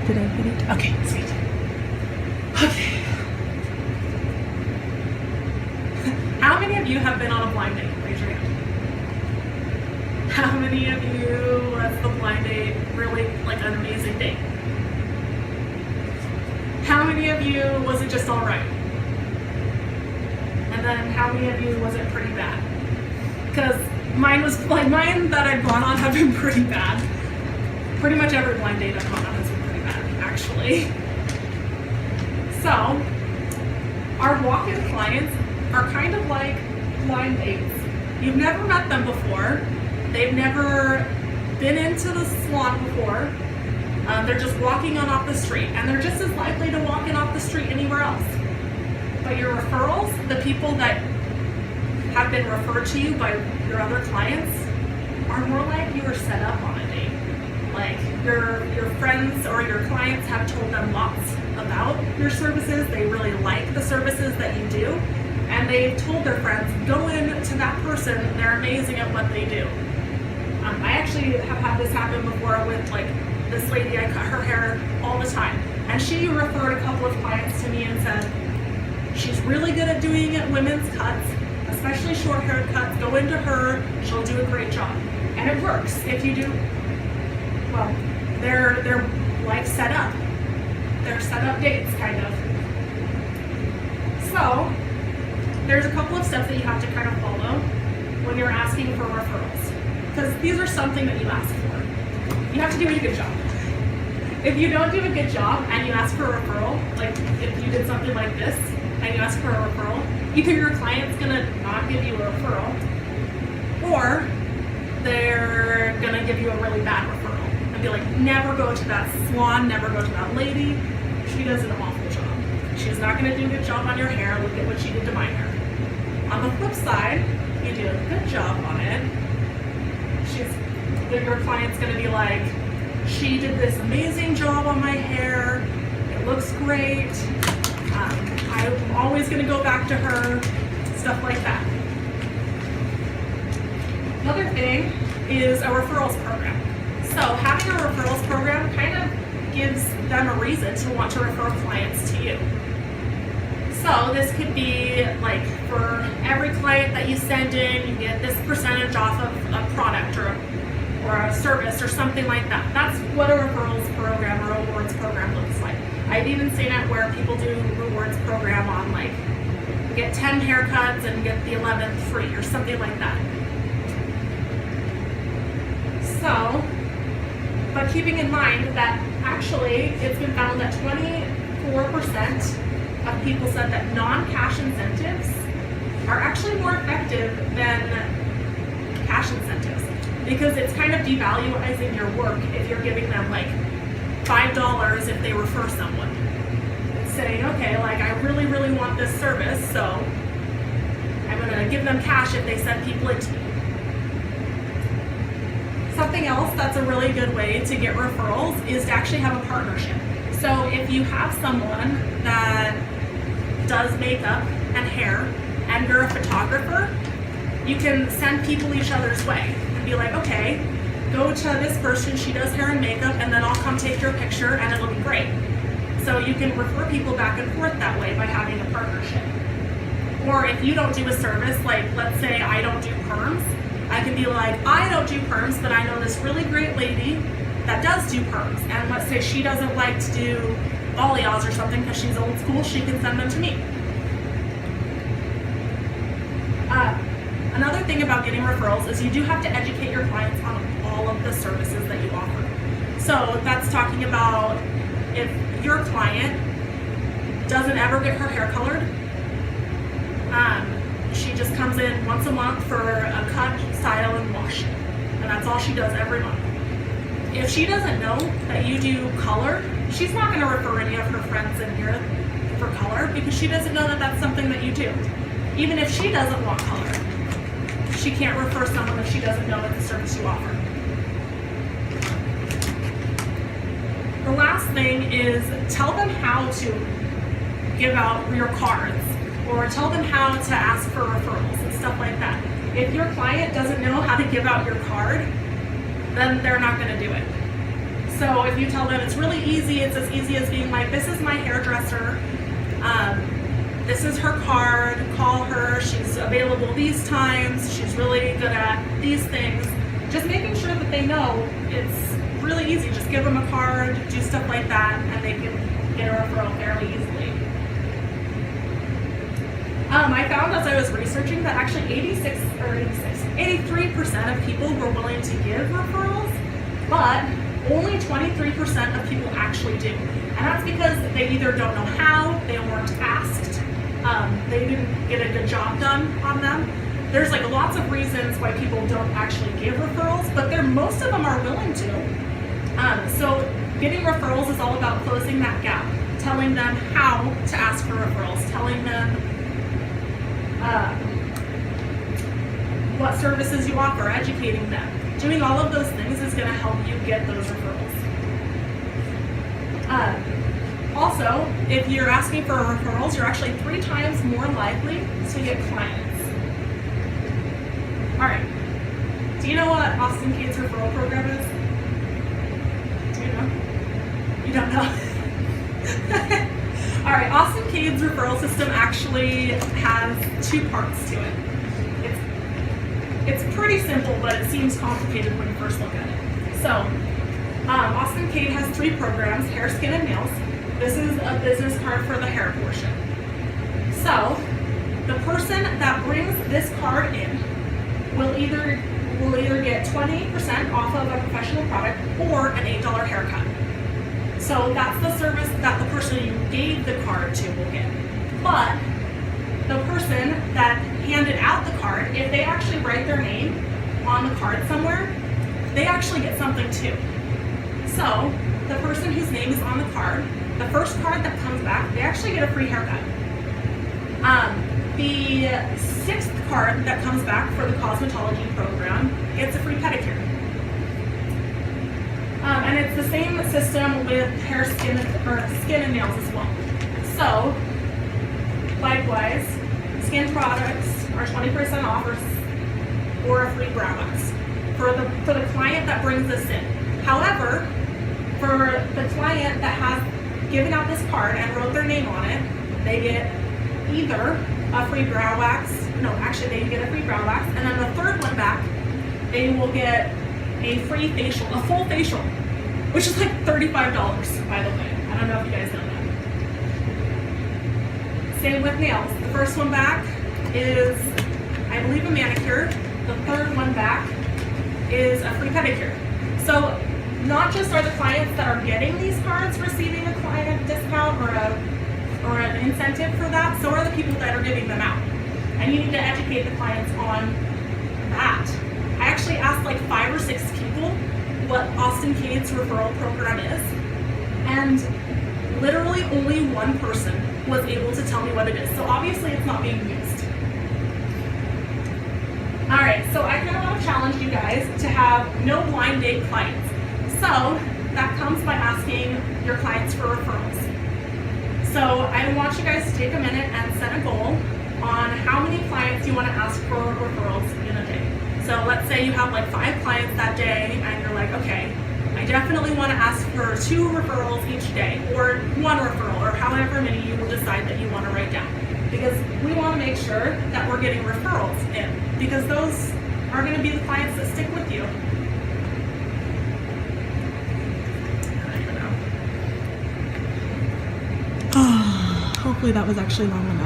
Did I hit it? Okay, sweet. Okay. How many of you have been on a blind date? Raise your hand. How many of you was the blind date really like an amazing date? How many of you was it just all right? And then how many of you was it pretty bad? Because mine that I've gone on have been pretty bad. Pretty much every blind date I've gone on has been pretty bad, actually. So, our walk-in clients are kind of like blind dates. You've never met them before. They've never been into the salon before. They're just walking on off the street, and they're just as likely to walk in off the street anywhere else. But your referrals, the people that have been referred to you by your other clients, are more like you were set up on a date. Like your friends or your clients have told them lots about your services. They really like the services that you do, and they've told their friends, go in to that person, they're amazing at what they do. I actually have had this happen before with like this lady. I cut her hair all the time, and she referred a couple of clients to me and said, she's really good at doing women's cuts, especially short hair cuts. Go into her, she'll do a great job. And it works if you do. Well, they're like set up. They're set up dates, kind of. So there's a couple of steps that you have to kind of follow when you're asking for referrals, because these are something that you ask for. You have to do a good job. If you don't do a good job and you ask for a referral, like if you did something like this and you ask for a referral, either your client's gonna not give you a referral, or they're gonna give you a really bad referral and be like, never go to that salon, never go to that lady. She does an awful job. She's not gonna do a good job on your hair. Look at what she did to my hair. On the flip side, you do a good job on it. Your client's gonna be like, she did this amazing job on my hair. It looks great. I'm always gonna go back to her. Stuff like that. Another thing is a referrals program. So having a referrals program kind of gives them a reason to want to refer clients to you. So this could be like, for every client that you send in, you get this percentage off of a product or a service or something like that. That's what a referrals program or a rewards program looks like. I've even seen it where people do rewards program on like, get 10 haircuts and get the 11th free or something like that. So, but keeping in mind that actually it's been found that 24% of people said that non-cash incentives are actually more effective than cash incentives, because it's kind of devaluing your work if you're giving them like $5 if they refer someone. It's saying, okay, like I really, really want this service, so I'm gonna give them cash if they send people into me. Something else that's a really good way to get referrals is to actually have a partnership. So if you have someone that does makeup and hair and you're a photographer, you can send people each other's way and be like, okay, go to this person, she does hair and makeup, and then I'll come take your picture and it'll be great. So you can refer people back and forth that way by having a partnership. Or if you don't do a service, like let's say I don't do perms, I can be like, I don't do perms, but I know this really great lady that does do perms, and let's say she doesn't like to do balayage or something because she's old school, she can send them to me. Another thing about getting referrals is you do have to educate your clients on all of the services that you offer. So that's talking about if your client doesn't ever get her hair colored, she just comes in once a month for a cut, style, and wash, and that's all she does every month. If she doesn't know that you do color, she's not going to refer any of her friends in here for color because she doesn't know that that's something that you do. Even if she doesn't want color, she can't refer someone if she doesn't know it's a service you offer. The last thing is tell them how to give out your cards, or tell them how to ask for referrals and stuff like that. If your client doesn't know how to give out your card, then they're not going to do it. So if you tell them it's really easy, it's as easy as being like, this is my hairdresser, this is her card, call her, she's available these times, she's really good at these things. Just making sure that they know it's really easy. Just give them a card, do stuff like that, and they can get a referral fairly easily. I found as I was researching that actually 83% of people were willing to give referrals, but only 23% of people actually do. And that's because they either don't know how, they weren't asked, they didn't get a good job done on them. There's like lots of reasons why people don't actually give referrals, but most of them are willing to. So getting referrals is all about closing that gap, telling them how to ask for referrals, telling them what services you offer, educating them. Doing all of those things is going to help you get those referrals. Also, if you're asking for referrals, you're actually 3 times more likely to get clients. All right. Do you know what Austin Cade's referral program is? Do you know? You don't know? All right. Austin Cade's referral system actually has 2 parts to it. It's pretty simple, but it seems complicated when you first look at it. So, Austin Cade has 3 programs: hair, skin, and nails. This is a business card for the hair portion. So, the person that brings this card in will either get 20% off of a professional product or an $8 haircut. So that's the service that the person you gave the card to will get. But the person that handed out the card, if they actually write their name on the card somewhere, they actually get something too. So the person whose name is on the card, the first card that comes back, they actually get a free haircut. The 6th card that comes back for the cosmetology program gets a free pedicure. And it's the same system with hair, skin, and nails as well. So, likewise, skin products are 20% off or a free brow wax for the client that brings this in. However, for the client that has given out this card and wrote their name on it, they get either a free brow wax, they get a free brow wax, and then the 3rd one back, they will get a free facial, a full facial, which is like $35, by the way. I don't know if you guys know that. Same with nails. The first one back is, I believe, a manicure. The 3rd one back is a free pedicure. So not just are the clients that are getting these cards receiving a client discount or an incentive for that, so are the people that are giving them out. And you need to educate the clients on that. I actually asked like 5 or 6 people what Austin Cade's referral program is, and literally only 1 person was able to tell me what it is. So obviously it's not being used. All right, so I kind of want to challenge you guys to have no blind date clients. So that comes by asking your clients for referrals. So I want you guys to take a minute and set a goal on how many clients you want to ask for referrals in a day. So let's say you have like 5 clients that day and you're like, okay, I definitely want to ask for 2 referrals each day, or 1 referral, or however many you will decide that you want to write down. Because we want to make sure that we're getting referrals in, because those are going to be the clients that stick with you. Hopefully that was actually long enough.